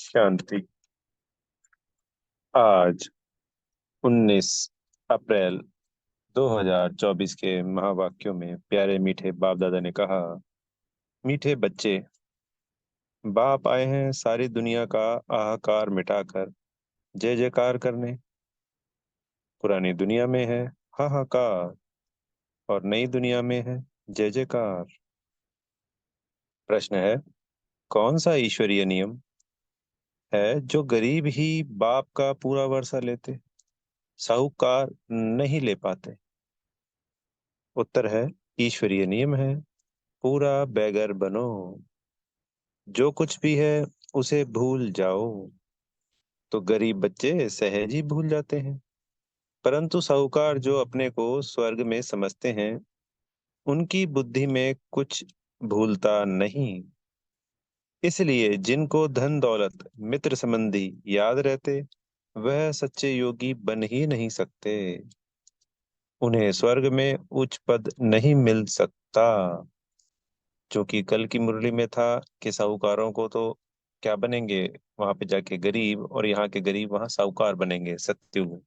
शांति। आज 19 अप्रैल 2024 के महावाक्यों में प्यारे मीठे बाप दादा ने कहा, मीठे बच्चे, बाप आए हैं सारी दुनिया का हाहाकार मिटाकर जय जयकार करने। पुरानी दुनिया में है हाहाकार और नई दुनिया में है जय जयकार। प्रश्न है, कौन सा ईश्वरीय नियम है जो गरीब ही बाप का पूरा वर्षा लेते, साहूकार नहीं ले पाते? उत्तर है, ईश्वरीय नियम है पूरा बैगर बनो, जो कुछ भी है उसे भूल जाओ। तो गरीब बच्चे सहज ही भूल जाते हैं, परंतु साहूकार जो अपने को स्वर्ग में समझते हैं, उनकी बुद्धि में कुछ भूलता नहीं। इसलिए जिनको धन दौलत मित्र संबंधी याद रहते, वह सच्चे योगी बन ही नहीं सकते। उन्हें स्वर्ग में उच्च पद नहीं मिल सकता। जो कि कल की मुरली में था कि साहूकारों को तो क्या बनेंगे, वहां पे जाके गरीब, और यहाँ के गरीब वहां साहूकार बनेंगे सत्युग में।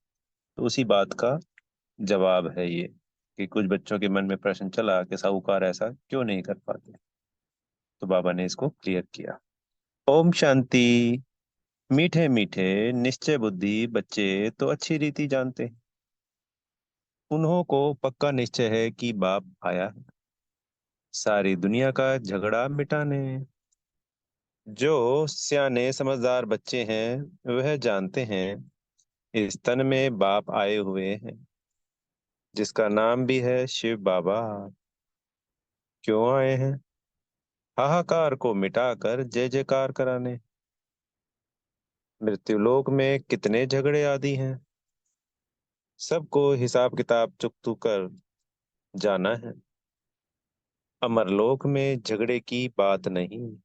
तो उसी बात का जवाब है ये, कि कुछ बच्चों के मन में प्रश्न चला कि साहूकार ऐसा क्यों नहीं कर पाते। तो बाबा ने इसको क्लियर किया। ओम शांति। मीठे मीठे निश्चय बुद्धि बच्चे तो अच्छी रीति जानते हैं। उन्हों को पक्का निश्चय है कि बाप आया है सारी दुनिया का झगड़ा मिटाने। जो सियाने समझदार बच्चे हैं वह जानते हैं इस तन में बाप आए हुए हैं, जिसका नाम भी है शिव बाबा। क्यों आए हैं? हाहाकार को मिटाकर जय जयकार कराने। मृत्युलोक में कितने झगड़े आदि हैं, सबको हिसाब किताब चुकतू कर जाना है। अमरलोक में झगड़े की बात नहीं,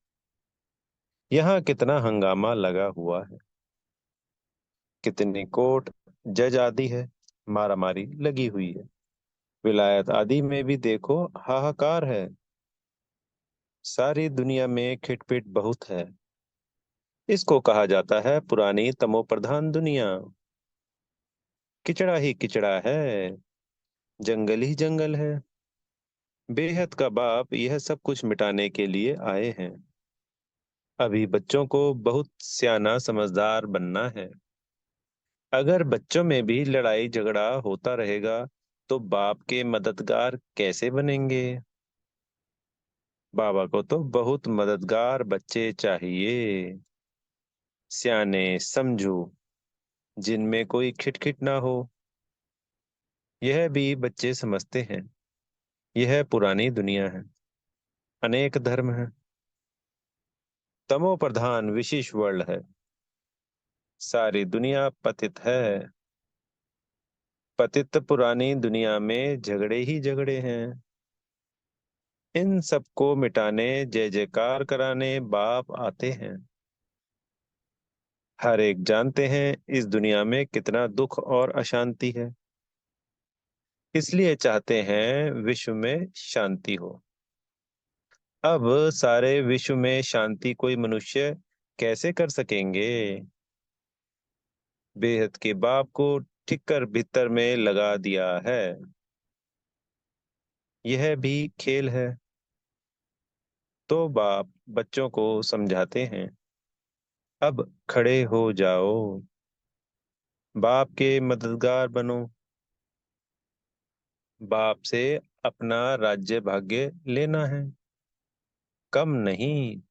यहाँ कितना हंगामा लगा हुआ है, कितनी कोर्ट जज आदि है, मारामारी लगी हुई है। विलायत आदि में भी देखो हाहाकार है। सारी दुनिया में खिटपिट बहुत है। इसको कहा जाता है पुरानी तमोप्रधान दुनिया। किचड़ा ही किचड़ा है, जंगल ही जंगल है। बेहद का बाप यह सब कुछ मिटाने के लिए आए हैं। अभी बच्चों को बहुत सियाना समझदार बनना है। अगर बच्चों में भी लड़ाई झगड़ा होता रहेगा तो बाप के मददगार कैसे बनेंगे? बाबा को तो बहुत मददगार बच्चे चाहिए, सियाने समझू, जिनमें कोई खिटखिट ना हो। यह भी बच्चे समझते हैं, यह पुरानी दुनिया है, अनेक धर्म है, तमो प्रधान विशेष वर्ल्ड है। सारी दुनिया पतित है। पतित पुरानी दुनिया में झगड़े ही झगड़े हैं। इन सबको मिटाने जय जयकार कराने बाप आते हैं। हर एक जानते हैं इस दुनिया में कितना दुख और अशांति है, इसलिए चाहते हैं विश्व में शांति हो। अब सारे विश्व में शांति कोई मनुष्य कैसे कर सकेंगे? बेहद के बाप को ठीक कर भीतर में लगा दिया है। यह भी खेल है। तो बाप बच्चों को समझाते हैं, अब खड़े हो जाओ, बाप के मददगार बनो। बाप से अपना राज्य भाग्य लेना है, कम नहीं,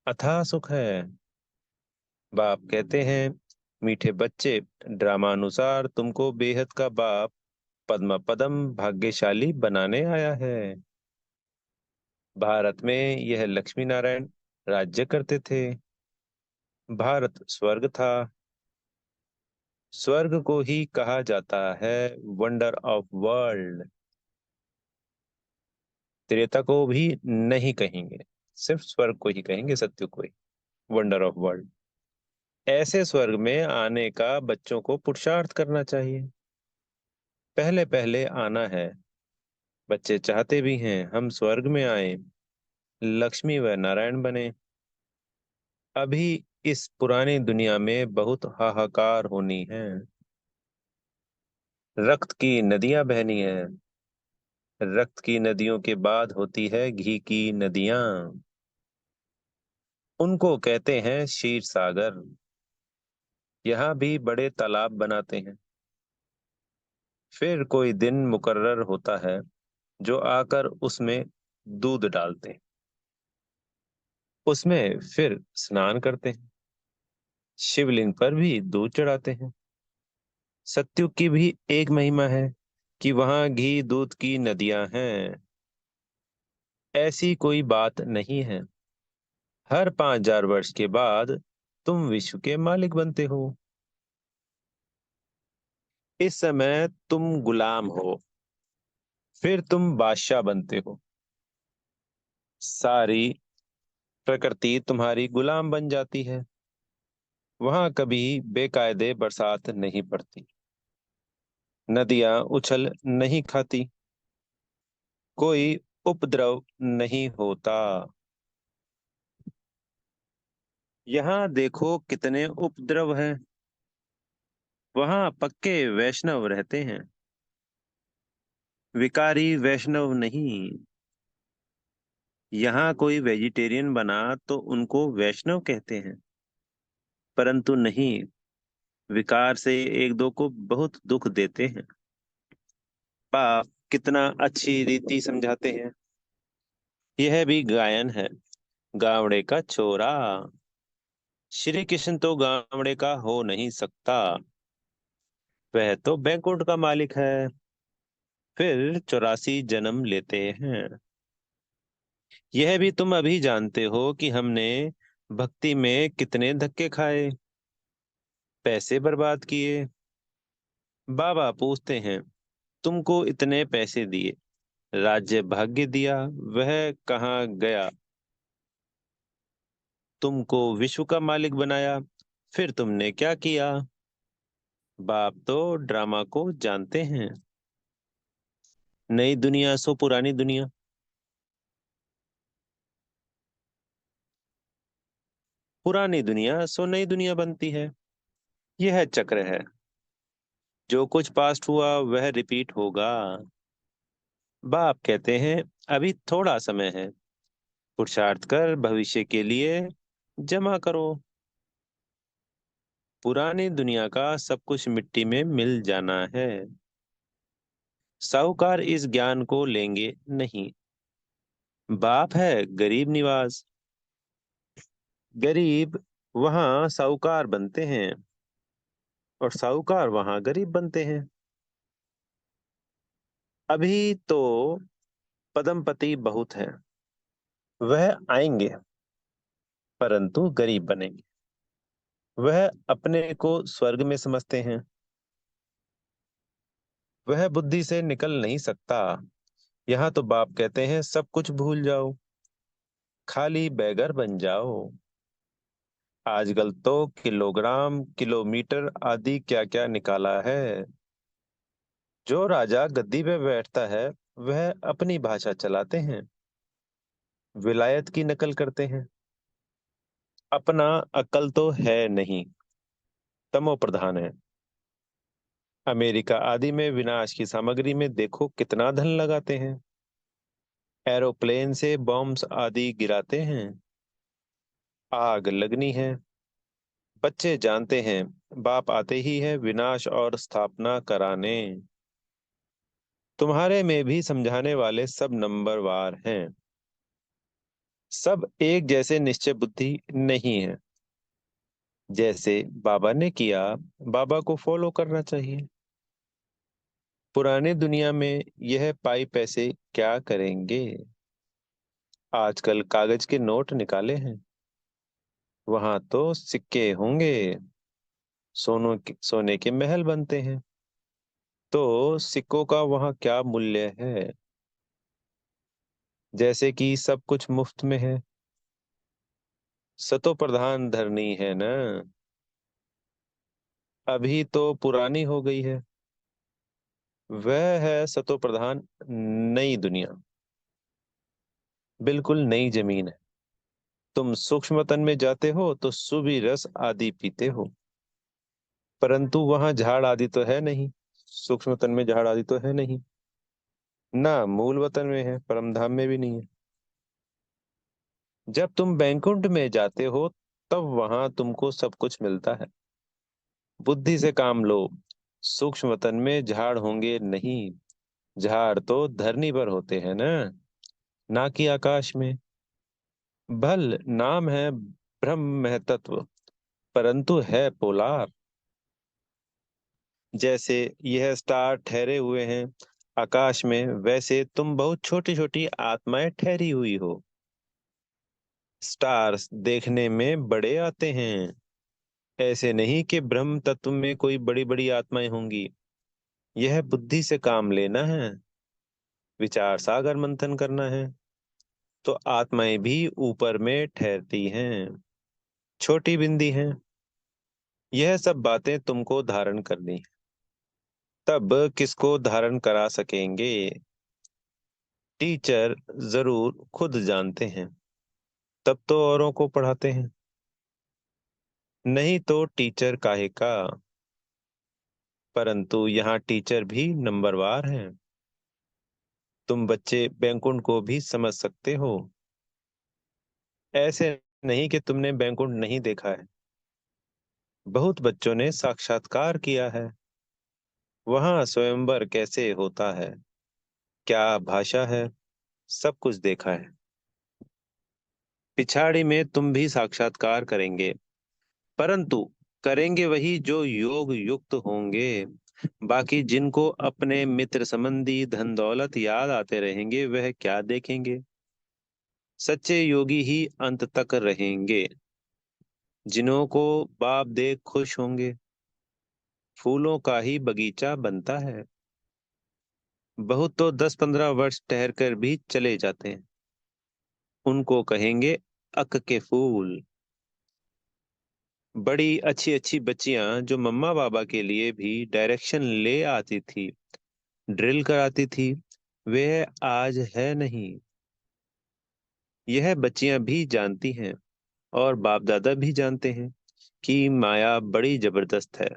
अथाह सुख है। बाप कहते हैं, मीठे बच्चे, ड्रामानुसार तुमको बेहद का बाप पद्म पदम भाग्यशाली बनाने आया है। भारत में यह लक्ष्मी नारायण राज्य करते थे। भारत स्वर्ग था। स्वर्ग को ही कहा जाता है वंडर ऑफ वर्ल्ड। त्रेता को भी नहीं कहेंगे, सिर्फ स्वर्ग को ही कहेंगे, सत्य को ही, वंडर ऑफ वर्ल्ड। ऐसे स्वर्ग में आने का बच्चों को पुरुषार्थ करना चाहिए। पहले पहले आना है। बच्चे चाहते भी हैं हम स्वर्ग में आए, लक्ष्मी व नारायण बने। अभी इस पुरानी दुनिया में बहुत हाहाकार होनी है। रक्त की नदियां बहनी है। रक्त की नदियों के बाद होती है घी की नदियां। उनको कहते हैं क्षीर सागर। यहाँ भी बड़े तालाब बनाते हैं। फिर कोई दिन मुकर्रर होता है जो आकर उसमें दूध डालते हैं। उसमें फिर स्नान करते हैं। शिवलिंग पर भी दूध चढ़ाते हैं। सत्युग की भी एक महिमा है कि वहां घी दूध की नदियां हैं। ऐसी कोई बात नहीं है। हर 5,000 वर्ष के बाद तुम विश्व के मालिक बनते हो। इस समय तुम गुलाम हो, फिर तुम बादशाह बनते हो। सारी प्रकृति तुम्हारी गुलाम बन जाती है। वहां कभी बेकायदे बरसात नहीं पड़ती। नदियां उछल नहीं खाती। कोई उपद्रव नहीं होता। यहाँ देखो कितने उपद्रव हैं। वहां पक्के वैष्णव रहते हैं। विकारी वैष्णव नहीं। यहाँ कोई वेजिटेरियन बना तो उनको वैष्णव कहते हैं, परंतु नहीं, विकार से एक दो को बहुत दुख देते हैं। पाप कितना अच्छी रीति समझाते हैं। यह भी गायन है, गावड़े का छोरा। श्री कृष्ण तो गावड़े का हो नहीं सकता। वह तो बैकुंठ का मालिक है। फिर 84 जन्म लेते हैं। यह भी तुम अभी जानते हो कि हमने भक्ति में कितने धक्के खाए, पैसे बर्बाद किए। बाबा पूछते हैं, तुमको इतने पैसे दिए, राज्य भाग्य दिया, वह कहाँ गया? तुमको विश्व का मालिक बनाया, फिर तुमने क्या किया? बाप तो ड्रामा को जानते हैं। नई दुनिया सो पुरानी दुनिया। पुरानी दुनिया सो नई दुनिया बनती है। यह चक्र है। जो कुछ पास्ट हुआ वह रिपीट होगा। बाप कहते हैं, अभी थोड़ा समय है, पुरुषार्थ कर भविष्य के लिए जमा करो। पुरानी दुनिया का सब कुछ मिट्टी में मिल जाना है। साहूकार इस ज्ञान को लेंगे नहीं। बाप है गरीब निवाज। गरीब वहां साहूकार बनते हैं और साहूकार वहां गरीब बनते हैं। अभी तो पदमपति बहुत हैं। वह आएंगे, परंतु गरीब बनेंगे। वह अपने को स्वर्ग में समझते हैं। वह बुद्धि से निकल नहीं सकता। यहाँ तो बाप कहते हैं सब कुछ भूल जाओ, खाली बैगर बन जाओ। आजकल तो किलोग्राम किलोमीटर आदि क्या क्या निकाला है। जो राजा गद्दी पे बैठता है वह अपनी भाषा चलाते हैं, विलायत की नकल करते हैं। अपना अक्ल तो है नहीं, तमो प्रधान है। अमेरिका आदि में विनाश की सामग्री में देखो कितना धन लगाते हैं। एरोप्लेन से बॉम्ब्स आदि गिराते हैं। आग लगनी है। बच्चे जानते हैं बाप आते ही है विनाश और स्थापना कराने। तुम्हारे में भी समझाने वाले सब नंबरवार हैं। सब एक जैसे निश्चय बुद्धि नहीं है। जैसे बाबा ने किया, बाबा को फॉलो करना चाहिए। पुराने दुनिया में यह पाई पैसे क्या करेंगे? आजकल कागज के नोट निकाले हैं। वहां तो सिक्के होंगे। सोने के महल बनते हैं। तो सिक्कों का वहां क्या मूल्य है? जैसे कि सब कुछ मुफ्त में है। सतो प्रधान धरनी है ना। अभी तो पुरानी हो गई है। वह है सतो प्रधान नई दुनिया। बिल्कुल नई जमीन है। तुम सूक्ष्म तन में जाते हो तो सुबि रस आदि पीते हो, परंतु वहां झाड़ आदि तो है नहीं। सूक्ष्म तन में झाड़ आदि तो है नहीं, ना मूल वतन में है, परम धाम में भी नहीं है। जब तुम बैकुंठ में जाते हो तब वहां तुमको सब कुछ मिलता है। बुद्धि से काम लो। सूक्ष्म वतन में झाड़ होंगे नहीं। झाड़ तो धरनी पर होते हैं ना कि आकाश में। भल नाम है ब्रह्म महतत्व, परंतु है पोलार। जैसे यह स्टार ठहरे हुए हैं आकाश में, वैसे तुम बहुत छोटी छोटी आत्माएं ठहरी हुई हो। स्टार्स देखने में बड़े आते हैं, ऐसे नहीं कि ब्रह्म तत्व में कोई बड़ी बड़ी आत्माएं होंगी। यह बुद्धि से काम लेना है, विचार सागर मंथन करना है, तो आत्माएं भी ऊपर में ठहरती हैं, छोटी बिंदी हैं। यह सब बातें तुमको धारण करनी है। तब किसको धारण करा सकेंगे? टीचर जरूर खुद जानते हैं, तब तो औरों को पढ़ाते हैं। नहीं तो टीचर काहे का? परंतु यहाँ टीचर भी नंबरवार हैं। तुम बच्चे बैकुंठ को भी समझ सकते हो। ऐसे नहीं कि तुमने बैकुंठ नहीं देखा है। बहुत बच्चों ने साक्षात्कार किया है। वहां स्वयंवर कैसे होता है, क्या भाषा है, सब कुछ देखा है। पिछाड़ी में तुम भी साक्षात्कार करेंगे, परंतु करेंगे वही जो योग युक्त होंगे। बाकी जिनको अपने मित्र संबंधी धन दौलत याद आते रहेंगे, वह क्या देखेंगे? सच्चे योगी ही अंत तक रहेंगे। जिन्हों को बाप देख खुश होंगे। फूलों का ही बगीचा बनता है। बहुत तो 10-15 वर्ष ठहर कर भी चले जाते हैं। उनको कहेंगे अक के फूल। बड़ी अच्छी अच्छी बच्चियां जो मम्मा बाबा के लिए भी डायरेक्शन ले आती थी, ड्रिल कराती थी, वह आज है नहीं। यह बच्चियां भी जानती हैं और बाप दादा भी जानते हैं कि माया बड़ी जबरदस्त है।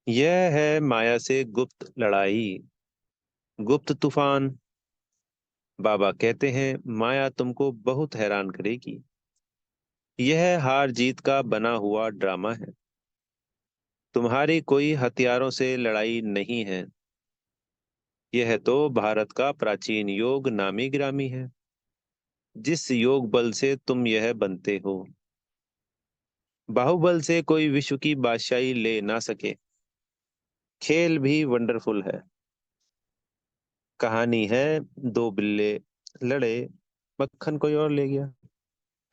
यह है माया से गुप्त लड़ाई, गुप्त तूफान। बाबा कहते हैं माया तुमको बहुत हैरान करेगी। यह हार जीत का बना हुआ ड्रामा है। तुम्हारी कोई हथियारों से लड़ाई नहीं है। यह तो भारत का प्राचीन योग नामी गिरामी है, जिस योग बल से तुम यह बनते हो। बाहुबल से कोई विश्व की बादशाही ले ना सके। खेल भी वंडरफुल है। कहानी है, दो बिल्ले लड़े, मक्खन कोई और ले गया।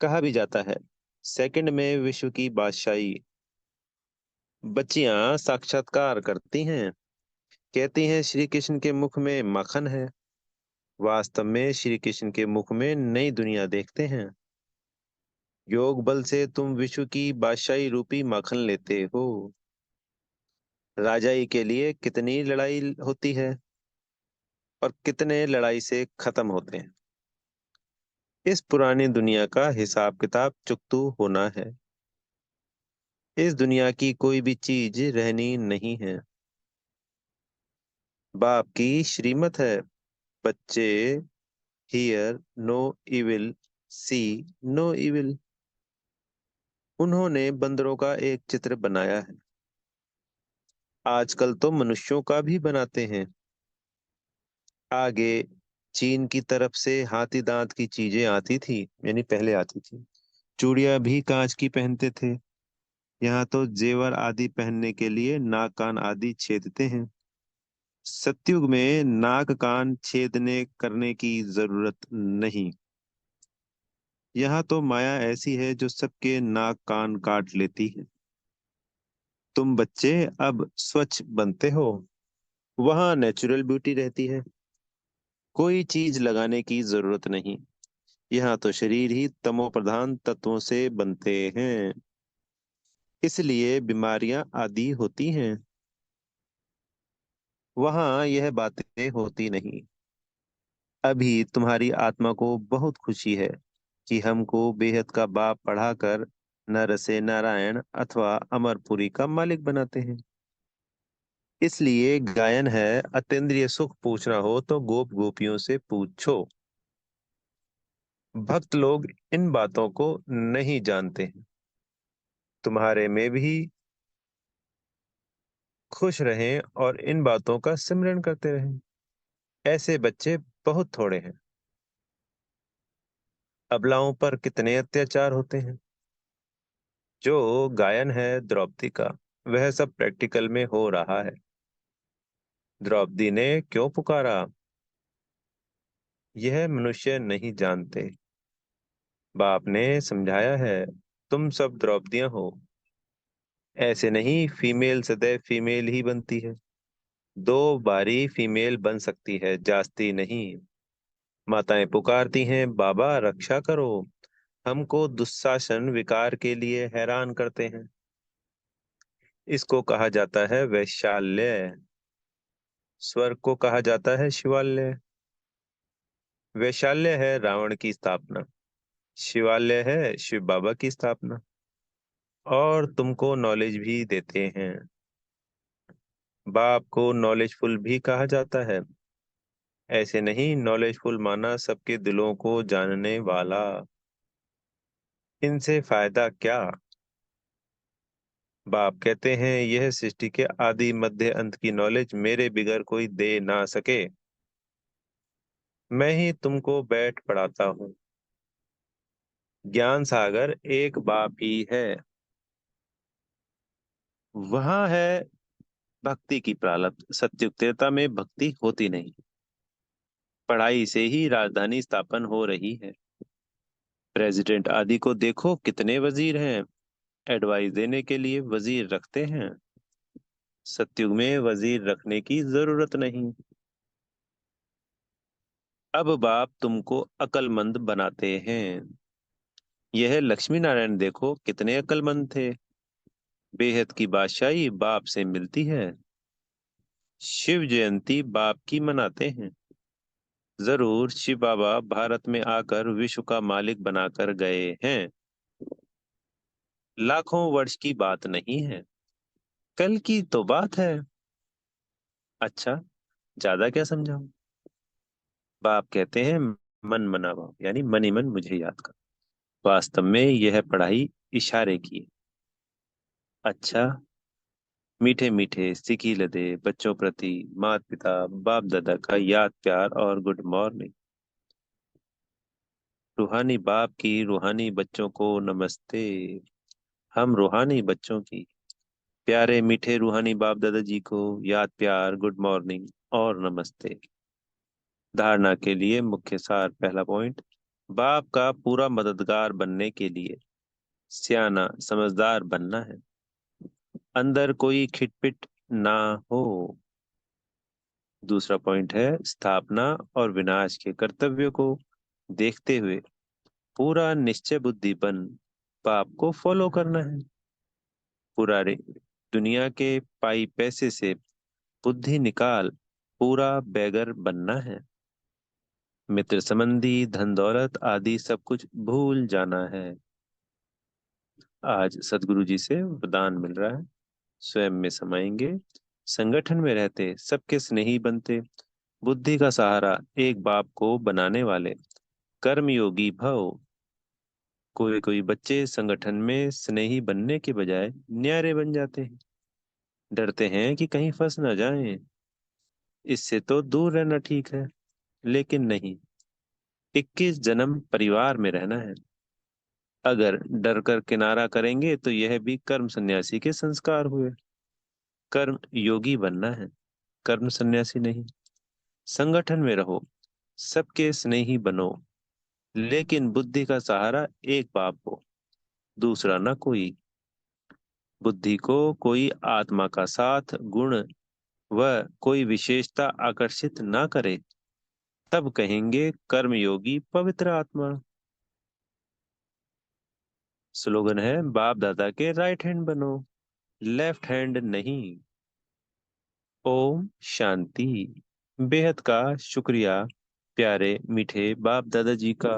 कहा भी जाता है सेकंड में विश्व की बादशाही। बच्चियां साक्षात्कार करती हैं, कहती हैं श्री कृष्ण के मुख में माखन है। वास्तव में श्री कृष्ण के मुख में नई दुनिया देखते हैं। योग बल से तुम विश्व की बादशाही रूपी माखन लेते हो। राजाई के लिए कितनी लड़ाई होती है और कितने लड़ाई से खत्म होते हैं। इस पुरानी दुनिया का हिसाब किताब चुकतू होना है। इस दुनिया की कोई भी चीज रहनी नहीं है। बाप की श्रीमत है, बच्चे hear no evil, see no evil. उन्होंने बंदरों का एक चित्र बनाया है। आजकल तो मनुष्यों का भी बनाते हैं। आगे चीन की तरफ से हाथी दांत की चीजें आती थी, यानी पहले आती थी। चूड़ियां भी कांच की पहनते थे। यहाँ तो जेवर आदि पहनने के लिए नाक कान आदि छेदते हैं। सतयुग में नाक कान छेदने करने की जरूरत नहीं। यहाँ तो माया ऐसी है जो सबके नाक कान काट लेती है। तुम बच्चे अब स्वच्छ बनते हो। वहाँ नेचुरल ब्यूटी रहती है, कोई चीज लगाने की जरूरत नहीं। यहाँ तो शरीर ही तमो प्रधान तत्वों से बनते हैं, इसलिए बीमारियां आदि होती हैं। वहाँ यह बातें होती नहीं। अभी तुम्हारी आत्मा को बहुत खुशी है। कि हमको बेहद का बाप पढ़ाकर नर से नारायण अथवा अमरपुरी का मालिक बनाते हैं। इसलिए गायन है, अतीन्द्रिय सुख पूछना हो तो गोप गोपियों से पूछो। भक्त लोग इन बातों को नहीं जानते हैं। तुम्हारे में भी खुश रहें और इन बातों का सिमरन करते रहें। ऐसे बच्चे बहुत थोड़े हैं। अबलाओं पर कितने अत्याचार होते हैं। जो गायन है द्रौपदी का, वह सब प्रैक्टिकल में हो रहा है। द्रौपदी ने क्यों पुकारा, यह मनुष्य नहीं जानते। बाप ने समझाया है, तुम सब द्रौपदियां हो। ऐसे नहीं, फीमेल सदैव फीमेल ही बनती है। दो बारी फीमेल बन सकती है, जास्ती नहीं। माताएं पुकारती हैं, बाबा रक्षा करो, हमको दुस्शासन विकार के लिए हैरान करते हैं। इसको कहा जाता है वैशाल्य। स्वर्ग को कहा जाता है शिवालय। वैशाल्य है रावण की स्थापना, शिवालय है शिव बाबा की स्थापना। और तुमको नॉलेज भी देते हैं। बाप को नॉलेजफुल भी कहा जाता है। ऐसे नहीं, नॉलेजफुल माना सबके दिलों को जानने वाला। इनसे फायदा क्या। बाप कहते हैं, यह सृष्टि के आदि मध्य अंत की नॉलेज मेरे बिगर कोई दे ना सके। मैं ही तुमको बैठ पढ़ाता हूँ। ज्ञान सागर एक बाप ही है। वहां है भक्ति की प्रारब्ध। सत्युग त्रेता में भक्ति होती नहीं। पढ़ाई से ही राजधानी स्थापन हो रही है। प्रेसिडेंट आदि को देखो, कितने वजीर हैं। एडवाइस देने के लिए वजीर रखते हैं। सत्युग में वजीर रखने की जरूरत नहीं। अब बाप तुमको अक्लमंद बनाते हैं। यह लक्ष्मी नारायण देखो, कितने अक्लमंद थे। बेहद की बादशाही बाप से मिलती है। शिव जयंती बाप की मनाते हैं। जरूर शिव बाबा भारत में आकर विश्व का मालिक बनाकर गए हैं। लाखों वर्ष की बात नहीं है, कल की तो बात है। अच्छा, ज्यादा क्या समझाऊं। बाप कहते हैं, मन मना भाव, यानी मन ही मन मुझे याद कर। वास्तव में यह पढ़ाई इशारे की है। अच्छा, मीठे मीठे सिकी लदे बच्चों प्रति माता पिता बाप दादा का याद प्यार और गुड मॉर्निंग। रूहानी बाप की रूहानी बच्चों को नमस्ते। हम रूहानी बच्चों की प्यारे मीठे रूहानी बाप दादाजी को याद प्यार गुड मॉर्निंग और नमस्ते। धारणा के लिए मुख्य सार। पहला पॉइंट, बाप का पूरा मददगार बनने के लिए सियाना समझदार बनना है। अंदर कोई खिटपिट ना हो। दूसरा पॉइंट है, स्थापना और विनाश के कर्तव्य को देखते हुए पूरा निश्चय बुद्धि बन बाप को फॉलो करना है। पुराने दुनिया के पाई पैसे से बुद्धि निकाल पूरा बैगर बनना है। मित्र संबंधी धन दौलत आदि सब कुछ भूल जाना है। आज सदगुरु जी से वरदान मिल रहा है, स्वयं में समाएंगे। संगठन में रहते सबके स्नेही बनते, बुद्धि का सहारा एक बाप को बनाने वाले कर्मयोगी भव। कोई कोई बच्चे संगठन में स्नेही बनने के बजाय न्यारे बन जाते हैं। डरते हैं कि कहीं फंस ना जाएं। इससे तो दूर रहना ठीक है। लेकिन नहीं, 21 जन्म परिवार में रहना है। अगर डर कर किनारा करेंगे तो यह भी कर्म सन्यासी के संस्कार हुए। कर्म योगी बनना है, कर्म सन्यासी नहीं। संगठन में रहो, सबके स्नेही बनो, लेकिन बुद्धि का सहारा एक बाप हो, दूसरा ना कोई। बुद्धि को कोई आत्मा का साथ गुण व कोई विशेषता आकर्षित ना करे, तब कहेंगे कर्मयोगी पवित्र आत्मा। स्लोगन है, बाप दादा के राइट हैंड बनो, लेफ्ट हैंड नहीं। ओम शांति। बेहद का शुक्रिया प्यारे मीठे बाप दादाजी का।